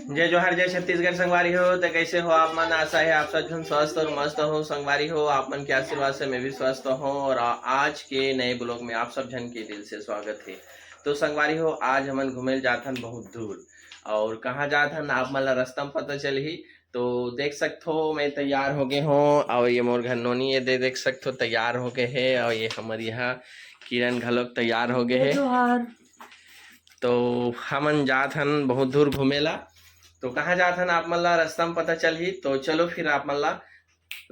जय जोहार जय छत्तीसगढ़ संगवारी हो। तो कैसे हो आप मन? आशा है आप सब जन स्वस्थ और मस्त हो संगवारी हो। आप मन के आशीर्वाद से मैं भी स्वस्थ हूँ और आज के नए ब्लॉग में आप सब जन के दिल से स्वागत है। तो संगवारी हो, आज हमन घूमे जाथन बहुत दूर और कहाँ जाथन आप मन ला रास्ता में पता चल ही। तो देख सकते हो मैं तैयार हो गए हूँ और ये मोर घर नोनी ये देख सकते हो तैयार हो गए है और ये हमारे यहाँ किरण घलोक तैयार हो गए है। तो हमन जाथन बहुत दूर घूमेला। तो कहाँ जाथन आप मन ला रास्ता में पता चल ही। तो चलो फिर आप मन ला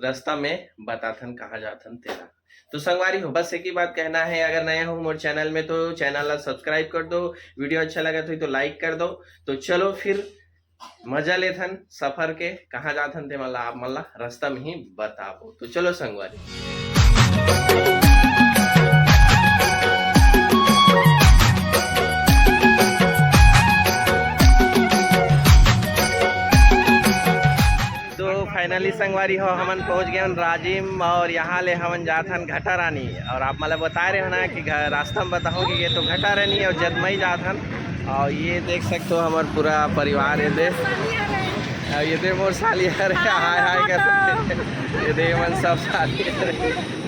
रास्ता में बताथन कहाँ जाथन तेरा। तो संगवारी हो, बस एक ही बात कहना है, अगर नया हो मोर चैनल में तो चैनल ला सब्सक्राइब कर दो, वीडियो अच्छा लगा तो लाइक कर दो। तो चलो फिर मजा लेथन सफर के, कहाँ जाथन ते मन ला आप मन ला रास्ता में ही बताबो। तो चलो संगवारी। फाइनली संगवारी हो हमन पहुंच गए राजिम और यहाँ ले हमन जाथन घटा रानी। और आप मतलब बता रहे हो ना कि रास्ता में बताओगे ये तो घटा रानी और जदमई जाथन। और ये देख सकते हो हमार पूरा परिवार ये दे मोर साली अरे हाय हाय कर ये दे मन सब साली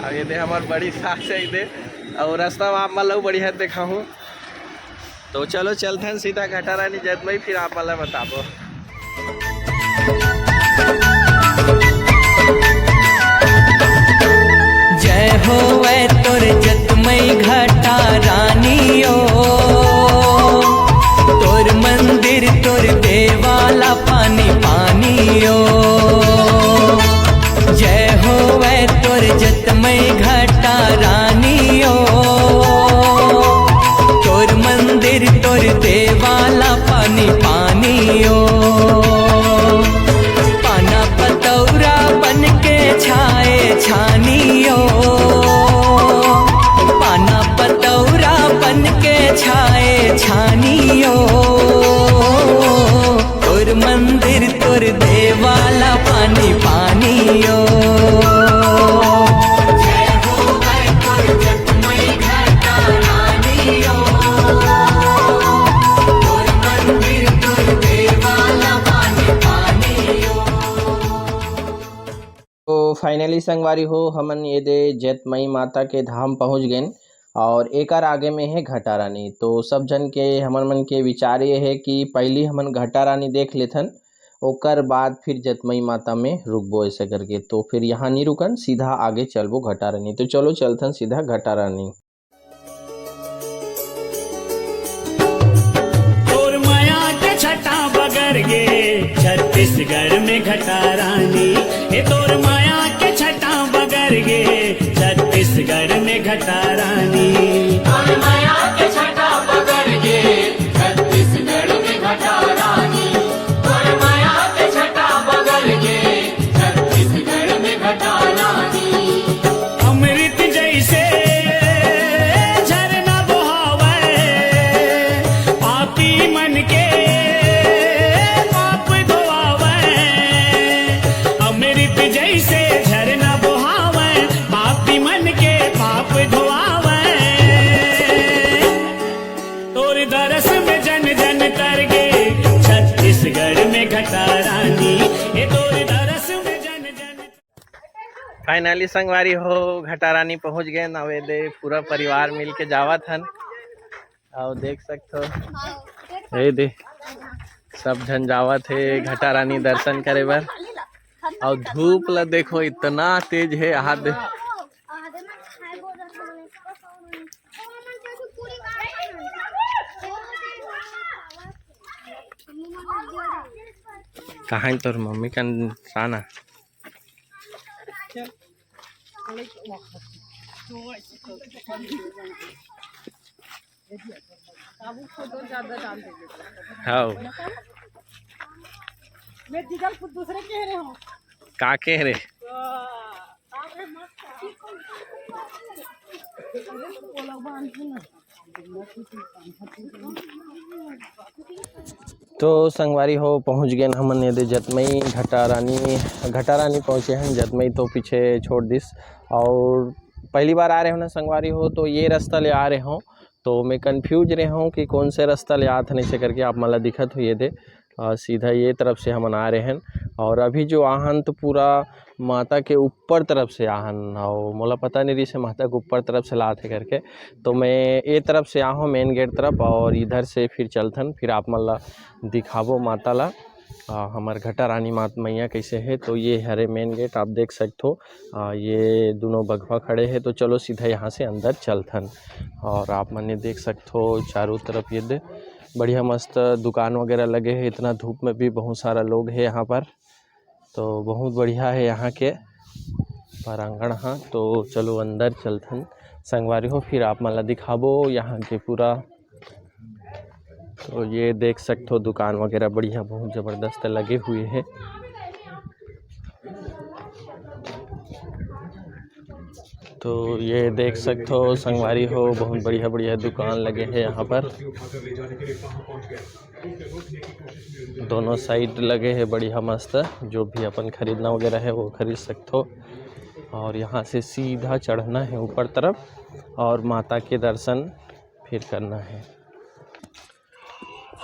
और ये दे हमार बड़ी सास है दे। और रास्ता में आप मतलब बढ़िया देखा हूँ। तो चलो चलथन सीधा घटा रानी जदमई, फिर आप मतलब बताबो। जय हो वै तोर जतमई घटा रानियो, तोर मंदिर तोर देवाला पानी पानियो। जय हो वै तोर जतमई घटा रानियो, तोर मंदिर तोर देवाला पानी पानियो। पाना पतौरा बन के छाए छानियो, पाना पतौरा बन के छाए छानियो। तोर मंदिर तोर देवाला पानी पानियो। जय हो वै तोर जतमई घटा रानियो, तोर मंदिर तोर देवाला पानी पानियो। तो फाइनली संगवारी हो हमन ये दे जतमई माता के धाम पहुंच गए और एकर आगे में है घटा रानी। तो सब जन के हमन मन के विचार ये है कि पहली हमन घटा रानी देख लेथन, ओकर बाद फिर जतमई माता में रुकबो ऐसे करके। तो फिर यहाँ नहीं रुकन, सीधा आगे चलबो घटा रानी। तो चलो चलथन सीधा घटा रानी। तोर माया के छटा बगर गे छत्तीसगढ़ में घटा रानी। ये तोर माया के छटा बगर गे छत्तीसगढ़ में घटा रानी। तोर माया के छटा बगर गे छत्तीसगढ़ में घटा रानी। तोर माया के छटा बगर गे छत्तीसगढ़ में घटा रानी। अमृत जैसे झरना बहावे पापी मन के पाप धोआवे। अमृत जैसे झरना बहावे पापी मन के पाप धोआवे। तोर दरस में जन जन तर गे छत्तीसगढ़ में घटा रानी। ये तोर दरस में जन जन। फाइनली संगवारी हो घटा रानी पहुंच गए ना। वे दे पूरा परिवार मिल के जावत हन और देख सकते हो ये दे सब झन जावत है घटा रानी दर्शन करे बर। और धूप ला देखो इतना तेज है यहाँ दे। कहाँ तोर मम्मी का साना हाँ दूसरे कह रहे हो का कह रहे। तो संगवारी हो पहुंच गए हमन ये जतमई घटा रानी पहुंचे हैं। जतमई तो पीछे छोड़ दिस और पहली बार आ रहे हो ना संगवारी हो तो ये रास्ता ले आ रहे हो। तो मैं कंफ्यूज रहे हूँ कि कौन से रास्ता ले आत नहीं से करके आप मला दिखत हो ये दे। सीधा ये तरफ से हम आ रहे हैं। और अभी जो आहन तो पूरा माता के ऊपर तरफ से आहन, और मोला पता नहीं रही से माता के ऊपर तरफ से लाते करके, तो मैं ये तरफ से आहूँ मेन गेट तरफ, और इधर से फिर चलथन, फिर आप मन ला दिखाबो माता ला हमार घटा रानी मात मैया कैसे है। तो ये हरे मेन गेट आप देख सकते हो, ये दोनों बघवा खड़े हैं। तो चलो सीधा यहाँ से अंदर चलथन। और आप मन देख सकते हो चारों तरफ ये दे बढ़िया मस्त दुकान वगैरह लगे हैं। इतना धूप में भी बहुत सारा लोग है यहाँ पर, तो बहुत बढ़िया है यहाँ के प्रांगण। हाँ तो चलो अंदर चलथन संगवारी हो, फिर आप मला दिखाबो यहाँ के पूरा। तो ये देख सकते हो दुकान वगैरह बढ़िया बहुत ज़बरदस्त लगे हुए हैं। तो ये देख सकते हो संगवारी हो बहुत बढ़िया बढ़िया दुकान लगे हैं यहाँ पर, दोनों साइड लगे हैं बढ़िया मस्त। जो भी अपन खरीदना वगैरह है वो खरीद सकते हो। और यहाँ से सीधा चढ़ना है ऊपर तरफ और माता के दर्शन फिर करना है।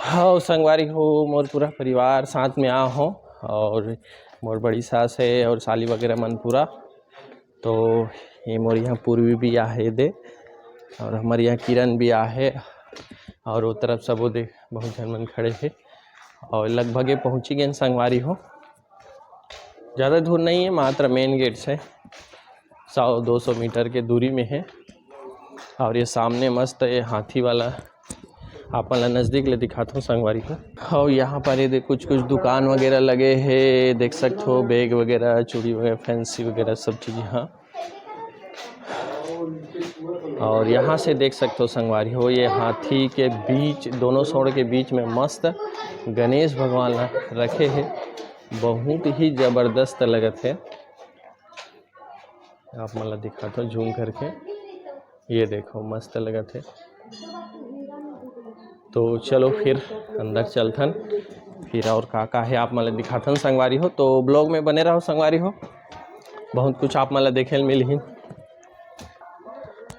हाँ संगवारी हो मोर पूरा परिवार साथ में आ हो, और मोर बड़ी सास है और साली वगैरह मन पूरा। तो ये मोर यहाँ पूर्वी भी आ है दे, और हमारे यहाँ किरण भी आ है, और वो तरफ सब वो देख बहुत जन मन खड़े हैं। और लगभग ये पहुँची गए संगवारी हो, ज़्यादा दूर नहीं है, मात्र मेन गेट से 100-200 मीटर के दूरी में है। और ये सामने मस्त ये हाथी वाला आप मन नज़दीक ले दिखाता हूँ संगवारी को। और यहाँ पर ये कुछ दुकान वगैरह लगे हैं, देख सकते हो बैग वगैरह, चूड़ी वगैरह, फैंसी वगैरह सब चीज़ यहाँ। और यहाँ से देख सकते हो संगवारी हो ये हाथी के बीच दोनों छोर के बीच में मस्त गणेश भगवान रखे हैं, बहुत ही ज़बरदस्त लगत है। आप मला दिखाता हूँ जूम करके, ये देखो मस्त लगत है। तो चलो फिर अंदर चलथन, फिर और का है आप मला दिखाथन संगवारी हो। तो ब्लॉग में बने रहो संगवारी हो, बहुत कुछ आप मला देखे मिल ही।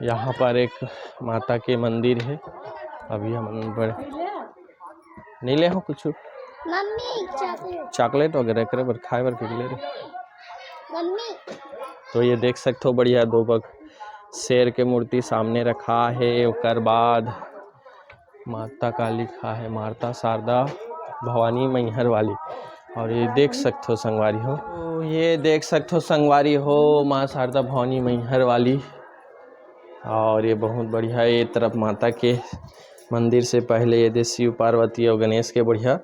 यहाँ पर एक माता के मंदिर है, अभी हम बड़े नहीं ले हो कुछ मम्मी चॉकलेट वगैरह करे बर खाए बर के ले रे मम्मी। तो ये देख सकते हो बढ़िया दो बग शेर के मूर्ति सामने रखा है। उसके बाद माता का लिखा है माता शारदा भवानी मैहर वाली। और ये देख सकते हो संगवारी हो, ये देख सकते हो संगवारी हो माँ शारदा भवानी मैहर वाली। और ये बहुत बढ़िया, ये तरफ माता के मंदिर से पहले ये शिव पार्वती और गणेश के बढ़िया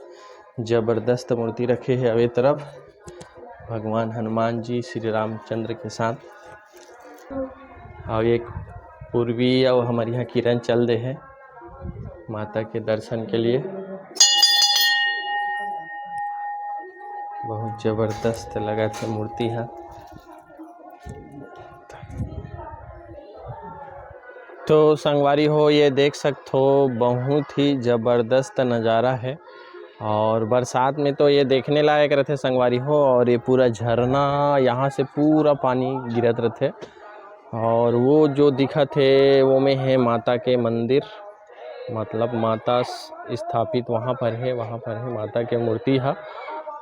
ज़बरदस्त मूर्ति रखे हैं। अब ये तरफ भगवान हनुमान जी श्री रामचंद्र के साथ। और एक पूर्वी और हमारे यहाँ किरण चल रहे हैं माता के दर्शन के लिए, बहुत ज़बरदस्त लगा था मूर्ति है। तो संगवारी हो ये देख सकते हो बहुत ही ज़बरदस्त नज़ारा है, और बरसात में तो ये देखने लायक रहते संगवारी हो। और ये पूरा झरना यहाँ से पूरा पानी गिरत रहते, और वो जो दिखत है वो में है माता के मंदिर, मतलब माता स्थापित वहाँ पर है माता के मूर्ति है।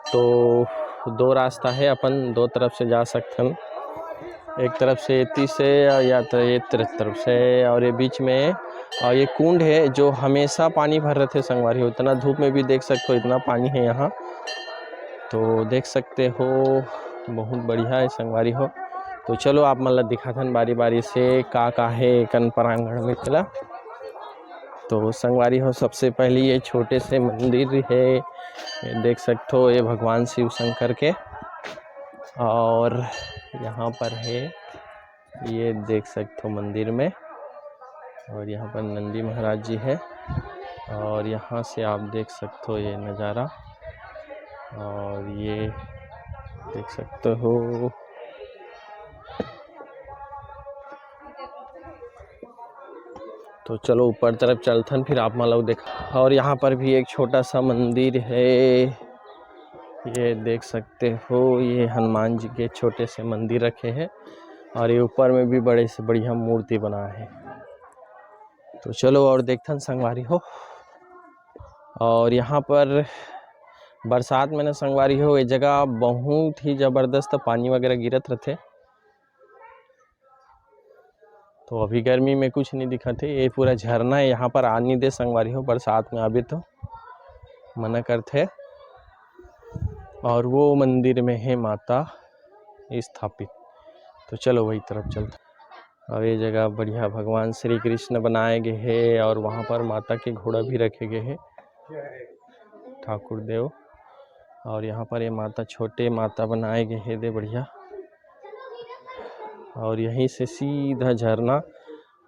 तो दो रास्ता है, अपन दो तरफ से जा सकते हैं, एक तरफ से इति से या तो ये तरफ से। और ये बीच में और ये कुंड है जो हमेशा पानी भर रहे थे संगवारी हो, इतना धूप में भी देख सकते हो इतना पानी है यहाँ। तो देख सकते हो बहुत बढ़िया है संगवारी हो। तो चलो आप मतलब दिखाथन बारी बारी से का है कन प्रांगण में चला। तो संगवारी हो सबसे पहले ये छोटे से मंदिर है, ये देख सकते हो ये भगवान शिव शंकर के। और यहाँ पर है ये देख सकते हो मंदिर में, और यहाँ पर नंदी महाराज जी है। और यहाँ से आप देख सकते हो ये नज़ारा, और ये देख सकते हो। तो चलो ऊपर तरफ चलथन फिर आप मालूम देखा। और यहाँ पर भी एक छोटा सा मंदिर है, ये देख सकते हो ये हनुमान जी के छोटे से मंदिर रखे हैं, और ये ऊपर में भी बड़े से बढ़िया मूर्ति बना है। तो चलो और देखथन संगवारी हो। और यहाँ पर बरसात में ना संगवारी हो ये जगह बहुत ही ज़बरदस्त पानी वगैरह गिरत रहते। तो अभी गर्मी में कुछ नहीं दिखत है, ये पूरा झरना है, यहाँ पर आ नहीं दे संगवारी हो, बरसात में आबे तो मना करते। और वो मंदिर में है माता स्थापित, तो चलो वही तरफ चलते। और ये जगह बढ़िया भगवान श्री कृष्ण बनाए गए हैं और वहाँ पर माता के घोड़ा भी रखे गए हैं ठाकुर देव। और यहाँ पर ये माता छोटे माता बनाए गए हैं दे बढ़िया। और यहीं से सीधा झरना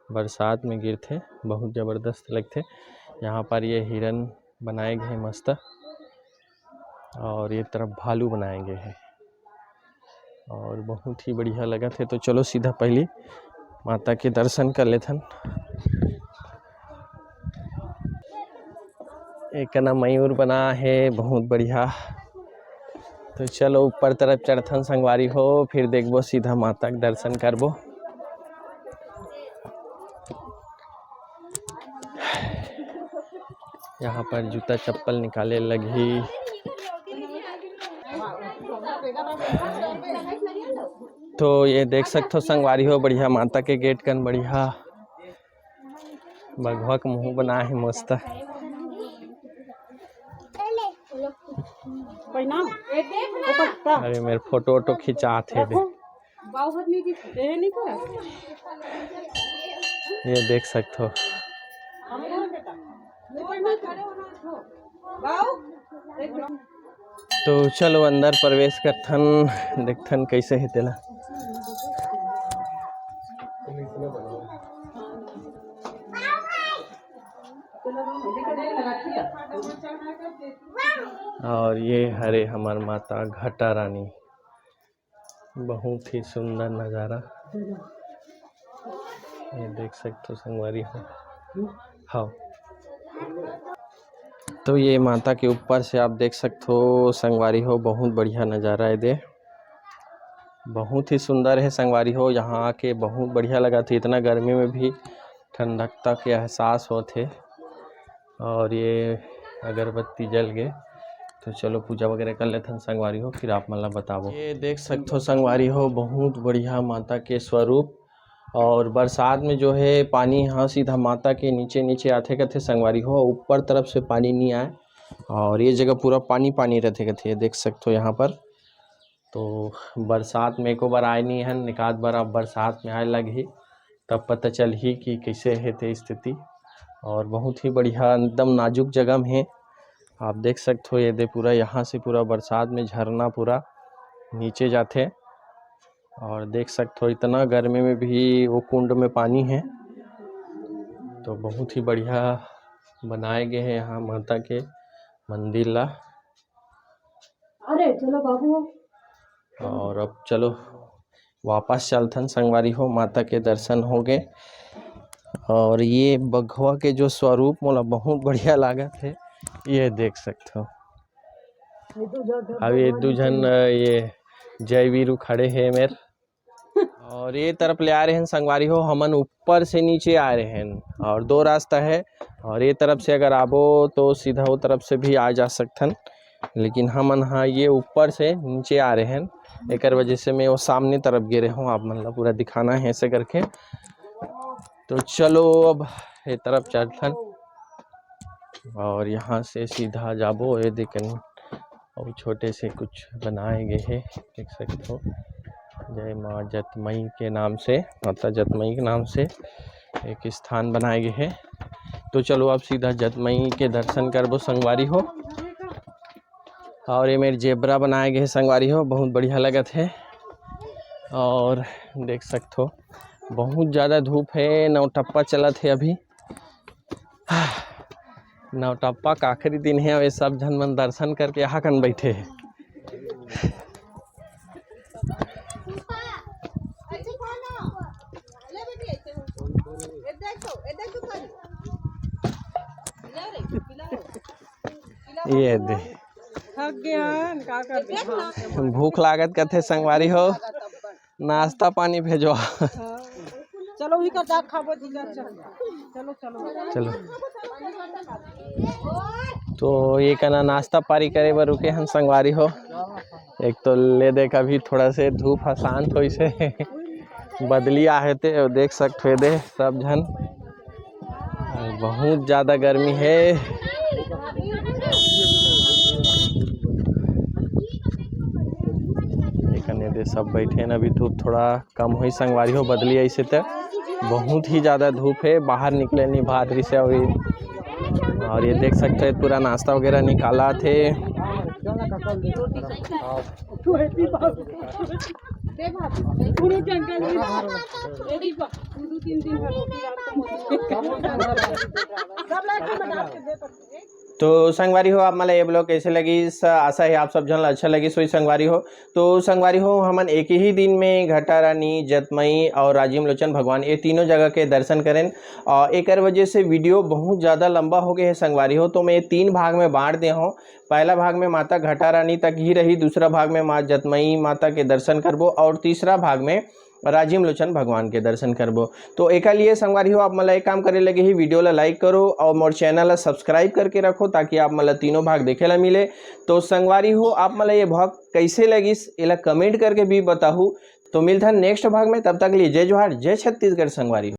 बरसात में गिरते, बहुत ज़बरदस्त लगते। यहाँ पर ये हिरन बनाए गए हैं मस्त, और ये तरफ भालू बनाए गए हैं और बहुत ही बढ़िया लगा थे। तो चलो सीधा पहले माता के दर्शन कर लेथन। एक ना मयूर बना है बहुत बढ़िया। तो चलो ऊपर तरफ चढ़थन संगवारी हो, फिर देखबो सीधा माता के दर्शन करबो। यहाँ पर जूता चप्पल निकाले लगी। तो ये देख सकते हो संगवारी हो बढ़िया माता के गेट कन बढ़िया बघवा का मुँह बना है मस्त। अरे मेरे फोटो वोटो खिंचात है ये देख सकते हो। तो चलो अंदर प्रवेश करथन, देखथन कैसे है तेला। और ये हरे हमार माता घटा रानी, बहुत ही सुंदर नज़ारा ये देख सकते हो संगवारी हो। हाँ तो ये माता के ऊपर से आप देख सकते हो संगवारी हो, बहुत बढ़िया नज़ारा है दे, बहुत ही सुंदर है संगवारी हो। यहाँ आके बहुत बढ़िया लगा था, इतना गर्मी में भी ठंडकता के एहसास होते। और ये अगरबत्ती जल गए, तो चलो पूजा वगैरह कर लेते संगवारी हो, फिर आप मतलब बताओ। ये देख सकते हो संगवारी हो, बहुत बढ़िया माता के स्वरूप। और बरसात में जो है पानी यहाँ सीधा माता के नीचे नीचे आते कहते संगवारी हो, ऊपर तरफ से पानी नहीं आए। और ये जगह पूरा पानी पानी रहते कहते, देख सकते हो यहाँ पर। तो बरसात में एको बार आए नहीं है, निकात बार आप बरसात में आए लगी तब पता चल ही कि कैसे है ते स्थिति। और बहुत ही बढ़िया एकदम नाजुक जगह में है, आप देख सकते हो। ये दे पूरा यहाँ से पूरा बरसात में झरना पूरा नीचे जाते। और देख सकते हो इतना गर्मी में भी वो कुंड में पानी है, तो बहुत ही बढ़िया बनाए गए हैं यहाँ माता के मंदिर ला। अरे चलो बाबू। और अब चलो वापस चलथन संगवारी हो, माता के दर्शन हो गए। और ये बघवा के जो स्वरूप मोला बहुत बढ़िया लागत है, ये देख सकते हो। अब ये दो जन ये जय वीरू खड़े हैं मेरे, और ये तरफ ले आ रहे हैं संगवारी हो, हमन ऊपर से नीचे आ रहे हैं। और दो रास्ता है, और ये तरफ से अगर आबो तो सीधा वो तरफ से भी आ जा सकथन, लेकिन हमन हाँ ये ऊपर से नीचे आ रहे हैं, एक वजह से मैं वो सामने तरफ गिरे हूँ। आप मतलब पूरा दिखाना है ऐसे करके। तो चलो अब ये तरफ चलथन, और यहाँ से सीधा जाबो। ये देखन और छोटे से कुछ बनाए गए हैं, देख सकते हो। जय माँ जतमई के नाम से, माता जतमई के नाम से एक स्थान बनाए गए हैं। तो चलो अब सीधा जतमई के दर्शन करबो संगवारी हो। और ये मेरे जेबरा बनाए गए हैं संगवारी हो, बहुत बढ़िया लगत है। और देख सकते हो बहुत ज़्यादा धूप है, नौटप्पा चलत है अभी। नौटप्पा का आखिरी दिन है, और सब जन मन दर्शन करके यहाँ कन बैठे हैं। ये दे भूख लागत कथे संगवारी हो, नाश्ता पानी भेजो। चलो ही कर खाबो। चलो चलो चलो। तो ये कना नाश्ता पारी करे बर रुके हम संगवारी हो। एक तो ले देख अभी थोड़ा से धूप शांत हो से बदली आहे थे और देख सकते दे सब जन बहुत ज़्यादा गर्मी है। कने दे सब बैठे न अभी धूप थोड़ा कम हुई संगवारी हो बदली ऐसे तो बहुत ही ज़्यादा धूप है बाहर निकले नहीं भाद्री से अभी। और ये देख सकते हैं पूरा नाश्ता वगैरह निकाला थे। तो संगवारी हो आप मला ये ब्लॉग कैसे लगी आशा है आप सब जन अच्छा लगी सोई संगवारी हो। तो संगवारी हो हमन एक ही दिन में घटा रानी जतमई और राजीव लोचन भगवान ये तीनों जगह के दर्शन करें और एक वजह से वीडियो बहुत ज़्यादा लंबा हो गया है संगवारी हो। तो मैं 3 भाग में बांट दे हूँ। पहला भाग में माता घटा रानी तक ही रही, दूसरा भाग में माँ जतमई माता के दर्शन करबो और तीसरा भाग में राजीव लोचन भगवान के दर्शन करबो। तो एक लिए संगवारी हो आप मला एक काम करे लगे ही वीडियो ला लाइक करो और मोर चैनल ला सब्सक्राइब करके रखो ताकि आप मला तीनों भाग देखे ला मिले। तो संगवारी हो आप मला ये भाग कैसे लगिस एला कमेंट करके भी बताहू। तो मिलता है नेक्स्ट भाग में, तब तक लिए जय जोहार जय छत्तीसगढ़ संगवारी हो।